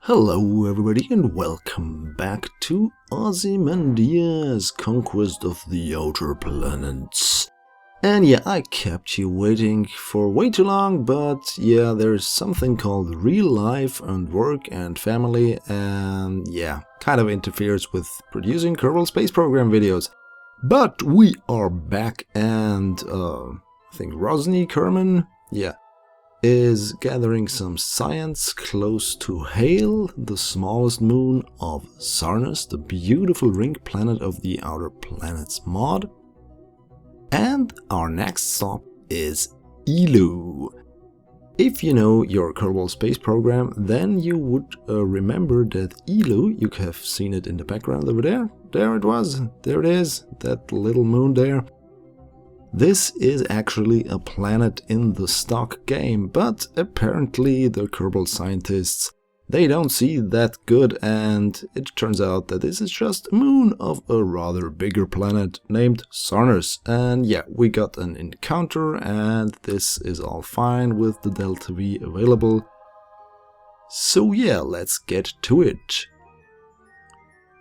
Hello everybody and welcome back to Ozymandias, Conquest of the Outer Planets. And yeah, I kept you waiting for way too long, but yeah, there's something called real life and work and family, and yeah, kind of interferes with producing Kerbal Space Program videos. But we are back, and I think Rosny Kerman, is gathering some science close to Hale, the smallest moon of Sarnus, the beautiful ring planet of the Outer Planets mod. And our next stop is Elu. If you know your Kerbal Space Program, then you would remember that Elu, you have seen it in the background over there. There it was, there it is, that little moon there. This is actually a planet in the stock game, but apparently the Kerbal scientists, they don't see that good, and it turns out that this is just a moon of a rather bigger planet named Sarnus. And yeah, we got an encounter, and this is all fine with the Delta V available. So yeah, let's get to it.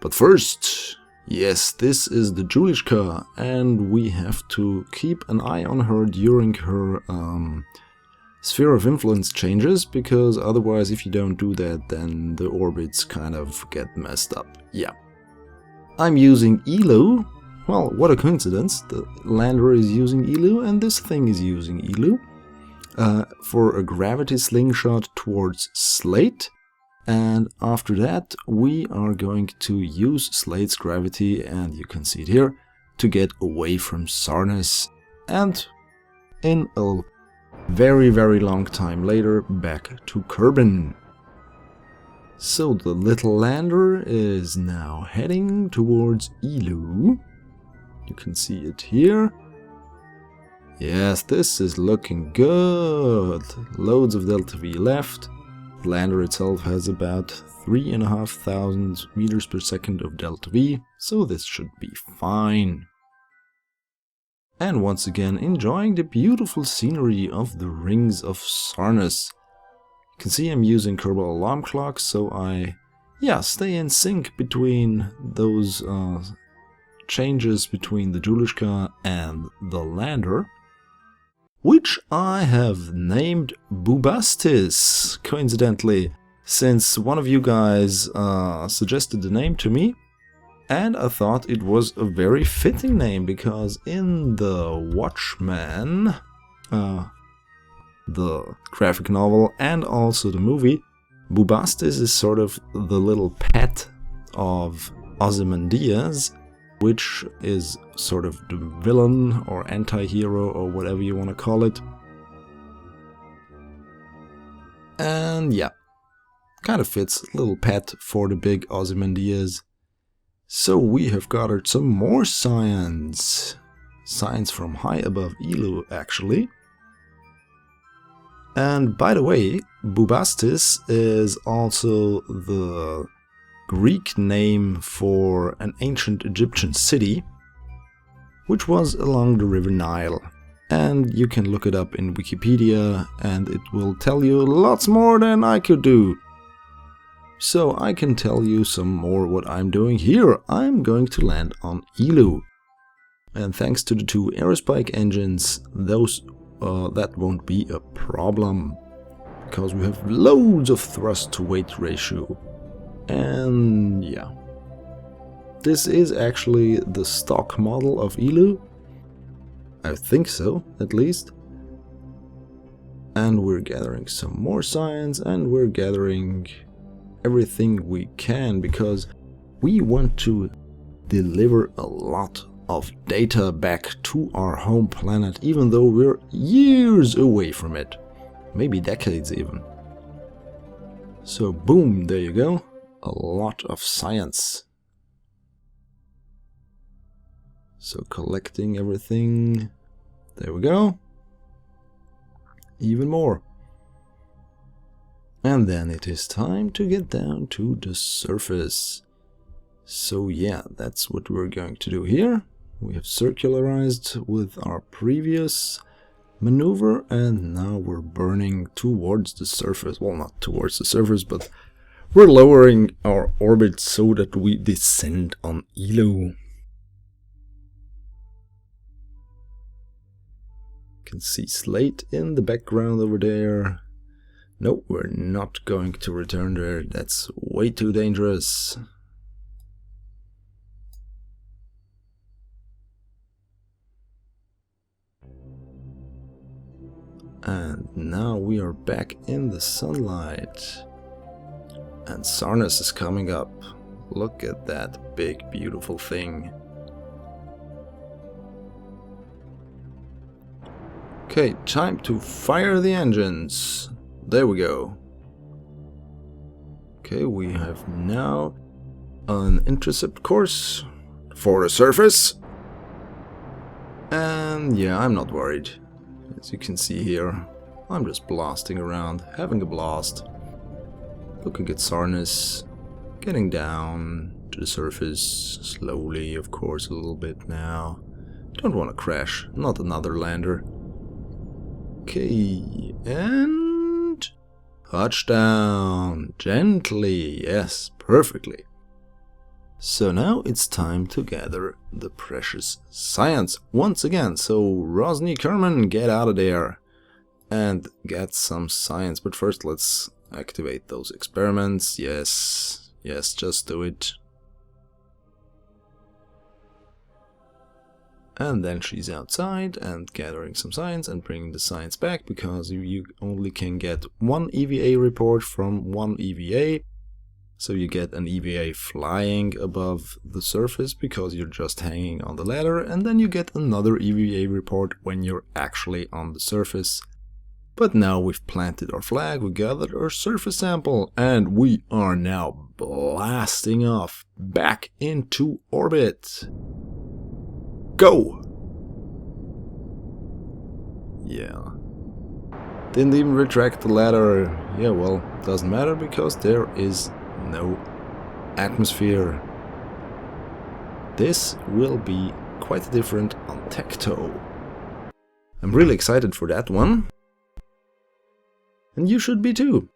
But first, yes, this is the Julishka, and we have to keep an eye on her during her sphere of influence changes, because otherwise if you don't do that, then the orbits kind of get messed up. Yeah. I'm using Elu. Well, what a coincidence. The lander is using Elu, and this thing is using Elu for a gravity slingshot towards Slate. And after that, we are going to use Slate's gravity, and you can see it here, to get away from Sarnus, and in a very, very long time later, back to Kerbal. So the little lander is now heading towards Elu. You can see it here. Yes, this is looking good. Loads of Delta V left. The lander itself has about 3,500 meters per second of Delta V, so this should be fine. And once again, enjoying the beautiful scenery of the rings of Sarnus. You can see I'm using Kerbal alarm clocks, so I stay in sync between those changes between the Julishka and the lander, which I have named Bubastis, coincidentally, since one of you guys suggested the name to me, and I thought it was a very fitting name, because in the Watchmen, the graphic novel and also the movie, Bubastis is sort of the little pet of Ozymandias, which is sort of the villain or anti-hero or whatever you want to call it. And yeah, kind of fits, little pet for the big Ozymandias. So we have gathered some more science. Science from high above Elu, actually. And by the way, Bubastis is also the Greek name for an ancient Egyptian city, which was along the river Nile. And you can look it up in Wikipedia, and it will tell you lots more than I could do. So I can tell you some more what I'm doing here. I'm going to land on Elu. And thanks to the two aerospike engines, that won't be a problem, because we have loads of thrust to weight ratio. And yeah, this is actually the stock model of Elu. I think so, at least. And we're gathering some more science, and we're gathering everything we can, because we want to deliver a lot of data back to our home planet, even though we're years away from it. Maybe decades even. So boom, there you go. A lot of science. So collecting everything. There we go. Even more. And then it is time to get down to the surface. So yeah, that's what we're going to do here. We have circularized with our previous maneuver, and now we're burning towards the surface. Well, not towards the surface, but We're lowering our orbit so that we descend on Ilo. You can see Slate in the background over there. No, we're not going to return there. That's way too dangerous. And now we are back in the sunlight. And Sarnus is coming up. Look at that big, beautiful thing. Okay, time to fire the engines. There we go. Okay, we have now an intercept course for the surface. And yeah, I'm not worried. As you can see here, I'm just blasting around, having a blast. Looking at Sarnus, getting down to the surface, slowly, of course, a little bit now. Don't want to crash, not another lander. Okay, and touchdown, gently, yes, perfectly. So now it's time to gather the precious science once again. So Rosny Kerman, get out of there and get some science. But first let's activate those experiments. Yes, just do it. And then she's outside and gathering some science and bringing the science back, because you only can get one EVA report from one EVA. So you get an EVA flying above the surface because you're just hanging on the ladder, and then you get another EVA report when you're actually on the surface. But now we've planted our flag, we gathered our surface sample, and we are now blasting off back into orbit. Go! Yeah. Didn't even retract the ladder. Yeah, well, doesn't matter because there is no atmosphere. This will be quite different on Tekto. I'm really excited for that one. And you should be too.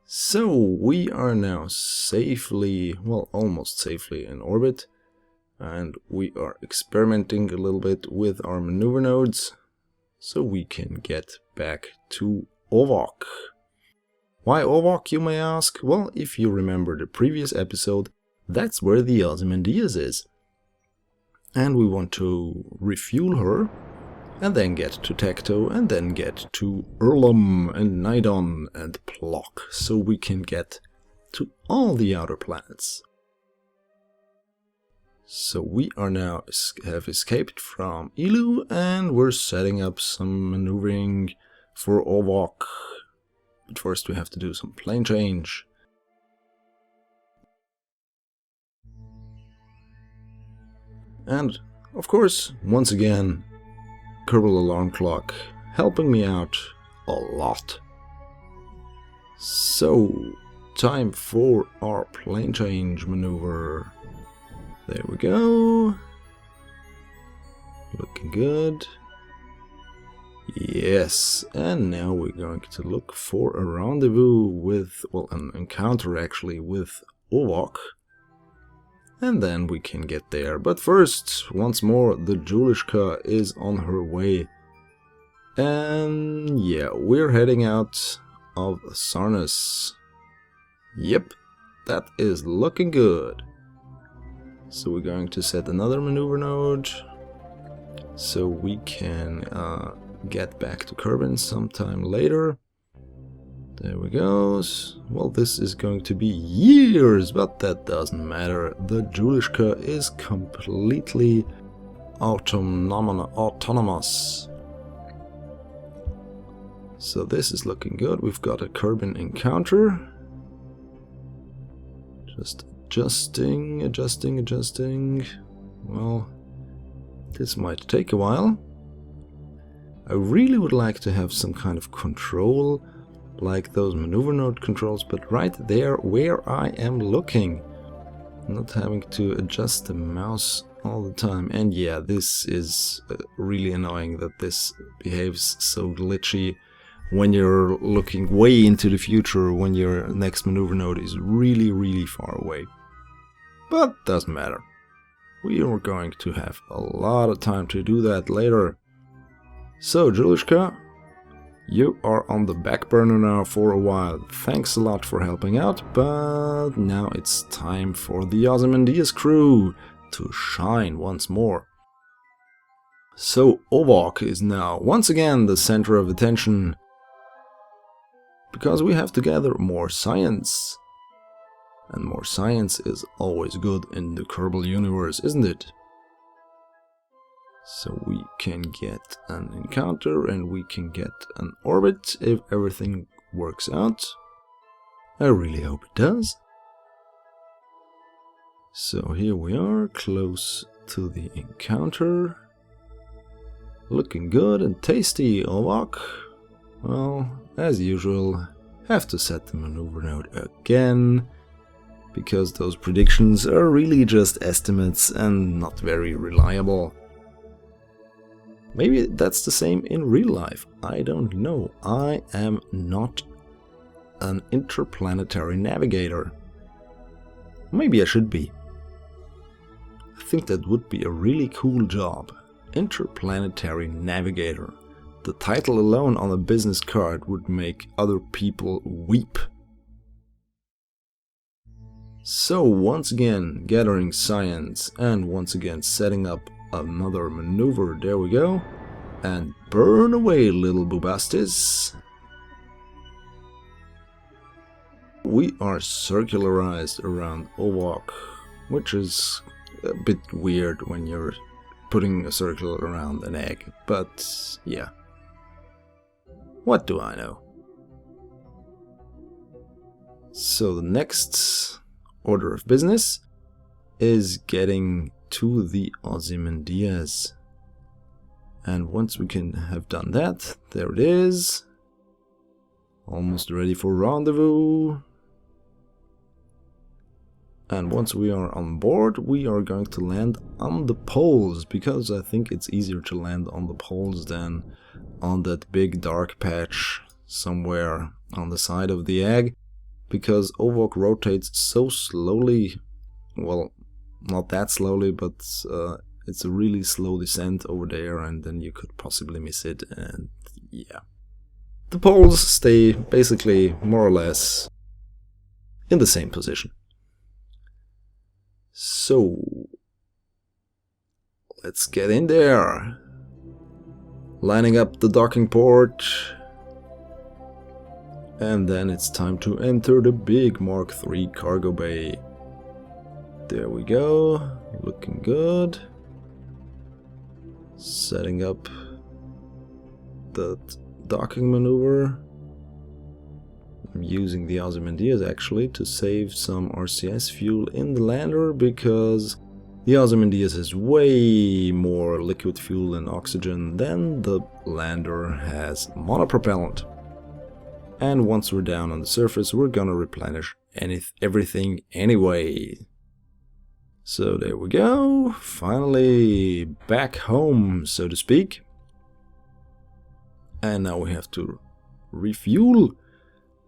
So we are now safely, well, almost safely in orbit. And we are experimenting a little bit with our maneuver nodes so we can get back to Ovok. Why Ovok, you may ask? Well, if you remember the previous episode, that's where the Ozymandias is. And we want to refuel her, and then get to Tekto, and then get to Erlum and Nidon and Plock, so we can get to all the outer planets. So we are now have escaped from Ilu, and we're setting up some maneuvering for Ovok. But first we have to do some plane change. And, of course, once again, Kerbal alarm clock helping me out a lot. So, time for our plane change maneuver. There we go. Looking good. Yes, and now we're going to look for a rendezvous with, well, an encounter actually with Ovok. And then we can get there. But first, once more, the Julishka is on her way. And yeah, we're heading out of Sarnus. Yep, that is looking good. So we're going to set another maneuver node so we can get back to Kerbal sometime later. There we go. Well, this is going to be years, but that doesn't matter. The Julishka is completely autonomous. So this is looking good. We've got a Kerbal encounter. Just adjusting. Well, this might take a while. I really would like to have some kind of control, like those maneuver node controls, but right there where I am looking, not having to adjust the mouse all the time. And yeah, this is really annoying that this behaves so glitchy. when you're looking way into the future, when your next maneuver node is really, really far away. But doesn't matter. We are going to have a lot of time to do that later. So, Juliushka, you are on the back burner now for a while. Thanks a lot for helping out, but now it's time for the Ozymandias crew to shine once more. So Ovok is now once again the center of attention, because we have to gather more science. And more science is always good in the Kerbal universe, isn't it? So we can get an encounter and we can get an orbit if everything works out. I really hope it does. So here we are, close to the encounter. Looking good and tasty, Ovok. Well, as usual, have to set the maneuver node again, because those predictions are really just estimates and not very reliable. Maybe that's the same in real life, I don't know. I am not an interplanetary navigator. Maybe I should be. I think that would be a really cool job. Interplanetary navigator. The title alone on a business card would make other people weep. So once again gathering science and once again setting up another maneuver. There we go. And burn away, little Bubastis. We are circularized around Ovok, which is a bit weird when you're putting a circle around an egg, but yeah. What do I know? So the next order of business is getting to the Ozymandias. And once we can have done that, there it is. Almost ready for rendezvous. And once we are on board, we are going to land on the poles, because I think it's easier to land on the poles than on that big dark patch somewhere on the side of the egg, because Ovok rotates so slowly. Well, not that slowly, but it's a really slow descent over there, and then you could possibly miss it, and yeah. The poles stay basically more or less in the same position. So let's get in there. Lining up the docking port. And then it's time to enter the big Mark III cargo bay. There we go. Looking good. Setting up the docking maneuver. I'm using the Ozymandias actually to save some RCS fuel in the lander, because the Ozymandias has way more liquid fuel and oxygen than the lander has monopropellant. And once we're down on the surface, we're gonna replenish everything anyway. So there we go, finally back home, so to speak. And now we have to refuel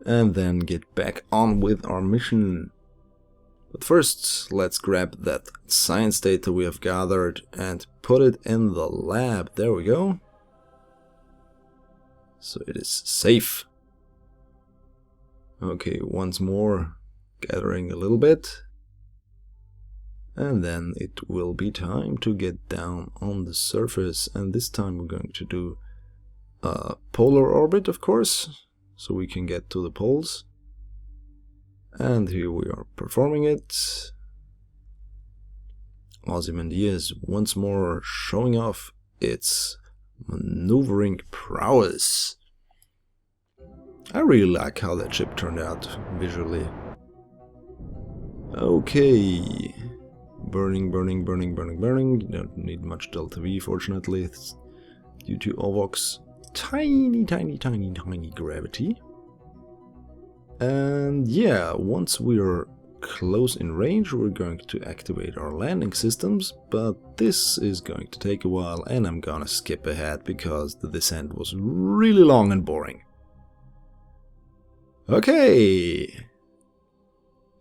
and then get back on with our mission. But first, let's grab that science data we have gathered and put it in the lab. There we go. So it is safe. Okay, once more, gathering a little bit. And then it will be time to get down on the surface. And this time we're going to do a polar orbit, of course, so we can get to the poles. And here we are performing it. Ozymandias once more showing off its maneuvering prowess. I really like how that ship turned out visually. Okay. Burning, burning, burning, burning, burning. You don't need much delta V, fortunately. It's due to Ovok's tiny, tiny, tiny, tiny gravity. And yeah, once we're close in range, we're going to activate our landing systems, but this is going to take a while, and I'm gonna skip ahead because the descent was really long and boring. Okay.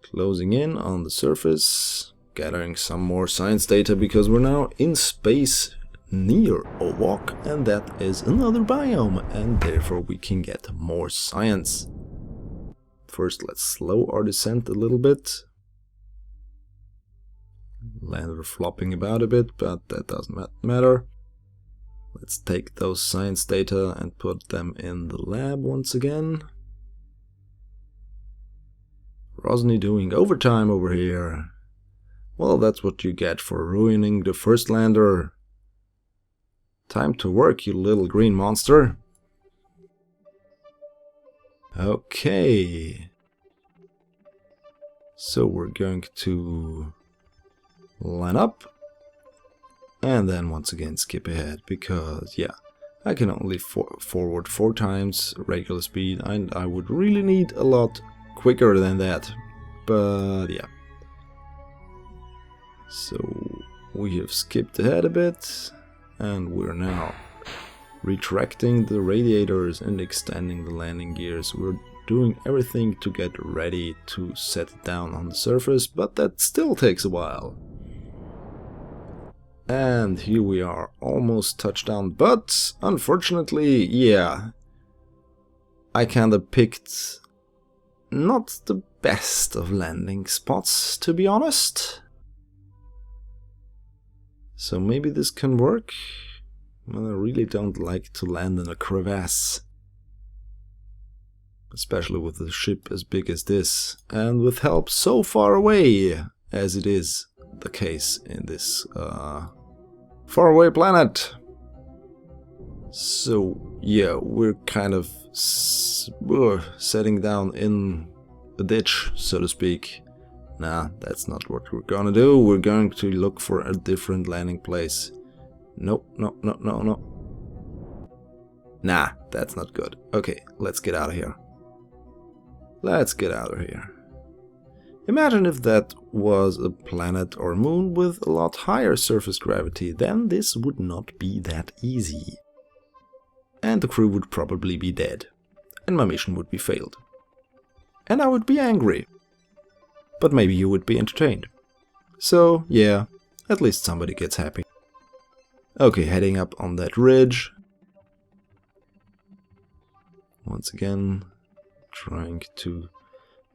Closing in on the surface. Gathering some more science data because we're now in space near Ovok, and that is another biome, and therefore we can get more science. First, let's slow our descent a little bit. Lander flopping about a bit, but that doesn't matter. Let's take those science data and put them in the lab once again. Rosny doing overtime over here. Well, that's what you get for ruining the first lander. Time to work, you little green monster. Okay. So we're going to line up. And then once again skip ahead, because yeah, I can only forward 4 times regular speed, and I would really need a lot quicker than that. But yeah. So we have skipped ahead a bit, and we're now retracting the radiators and extending the landing gears. We're doing everything to get ready to set it down on the surface, but that still takes a while. And here we are, almost touchdown, but unfortunately, yeah, I kinda picked not the best of landing spots, to be honest. So maybe this can work. Well, I really don't like to land in a crevasse. Especially with a ship as big as this, and with help so far away, as it is the case in this faraway planet. So yeah, we're kind of setting down in a ditch, so to speak. Nah, that's not what we're gonna do. We're going to look for a different landing place. Nope, no. Nah, that's not good. Okay, let's get out of here. Let's get out of here. Imagine if that was a planet or moon with a lot higher surface gravity, then this would not be that easy. And the crew would probably be dead. And my mission would be failed. And I would be angry. But maybe you would be entertained. So, yeah, at least somebody gets happy. Okay, heading up on that ridge. Once again, trying to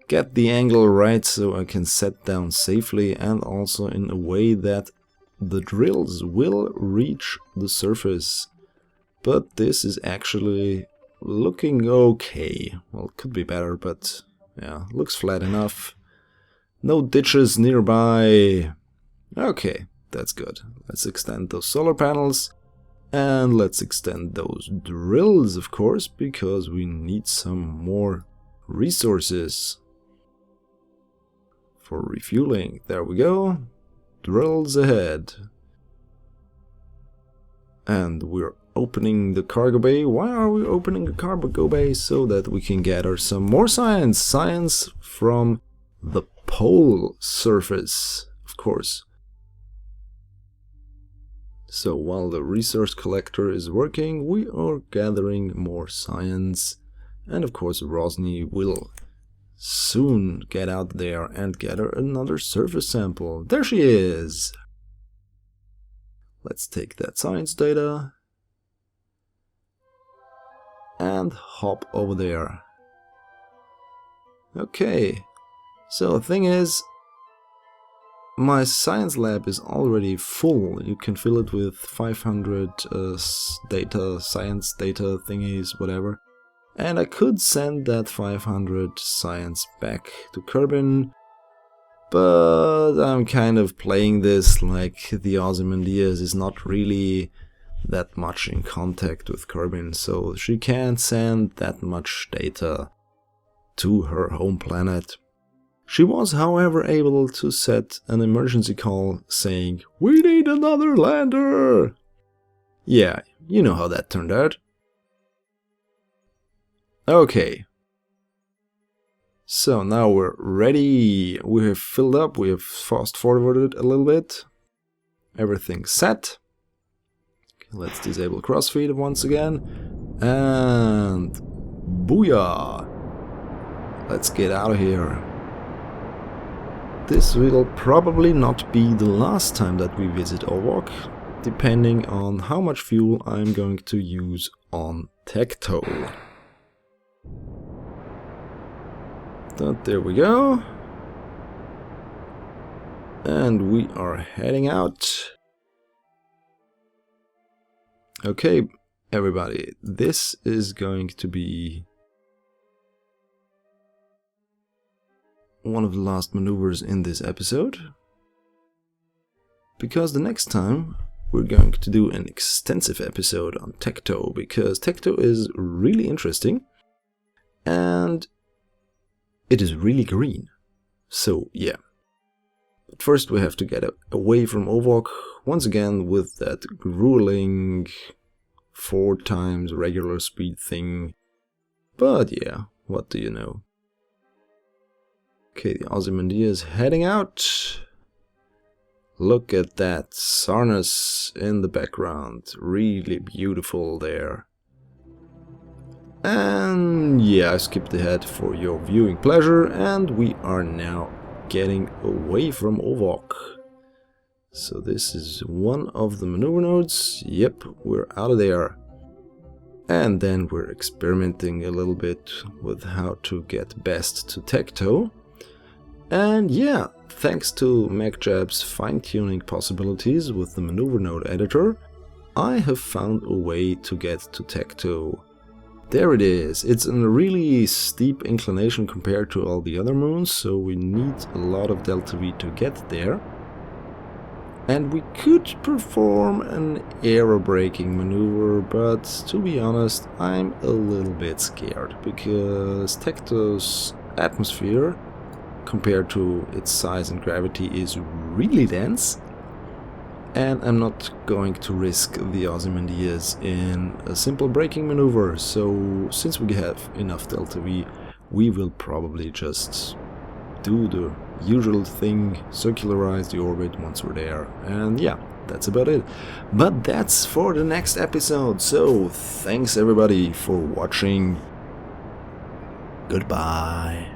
get the angle right so I can set down safely and also in a way that the drills will reach the surface. But this is actually looking okay. Well, it could be better, but yeah, looks flat enough. No ditches nearby. Okay, that's good. Let's extend those solar panels. And let's extend those drills, of course, because we need some more resources for refueling. There we go. Drills ahead. And we're opening the cargo bay. Why are we opening the cargo bay? So that we can gather some more science. Science from the pole surface, of course. So while the resource collector is working, we are gathering more science. And of course Rosny will soon get out there and gather another surface sample. There she is! Let's take that science data and hop over there. Okay, so the thing is, my science lab is already full. You can fill it with 500 science data thingies, whatever. And I could send that 500 science back to Kerbal, but I'm kind of playing this like the Ozymandias is not really that much in contact with Kerbal, so she can't send that much data to her home planet. She was, however, able to set an emergency call saying, "We need another lander!" Yeah, you know how that turned out. Okay. So now we're ready. We have filled up, we have fast forwarded a little bit. Everything's set. Okay, let's disable crossfeed once again. And booyah! let's get out of here. This will probably not be the last time that we visit Ovok, depending on how much fuel I'm going to use on Tekto. But there we go. And we are heading out. Okay, everybody, this is going to be one of the last maneuvers in this episode, because the next time we're going to do an extensive episode on Tekto, because Tekto is really interesting and it is really green. So yeah, but first we have to get away from Ovok once again with that grueling 4 times regular speed thing. But yeah, what do you know? Okay, the Ozymandias heading out. Look at that Sarnus in the background. Really beautiful there. And yeah, I skipped ahead for your viewing pleasure, and we are now getting away from Ovok. So this is one of the maneuver nodes. Yep, we're out of there. And then we're experimenting a little bit with how to get best to Tekto. And yeah, thanks to MacJab's fine-tuning possibilities with the maneuver node editor, I have found a way to get to Tekto. There it is. It's a really steep inclination compared to all the other moons, so we need a lot of delta V to get there. And we could perform an aerobraking maneuver, but to be honest, I'm a little bit scared, because Tekto's atmosphere, compared to its size and gravity, is really dense, and I'm not going to risk the Ozymandias in a simple braking maneuver. So since we have enough delta V, we will probably just do the usual thing, circularize the orbit once we're there, and yeah, that's about it. But that's for the next episode, so thanks everybody for watching. Goodbye.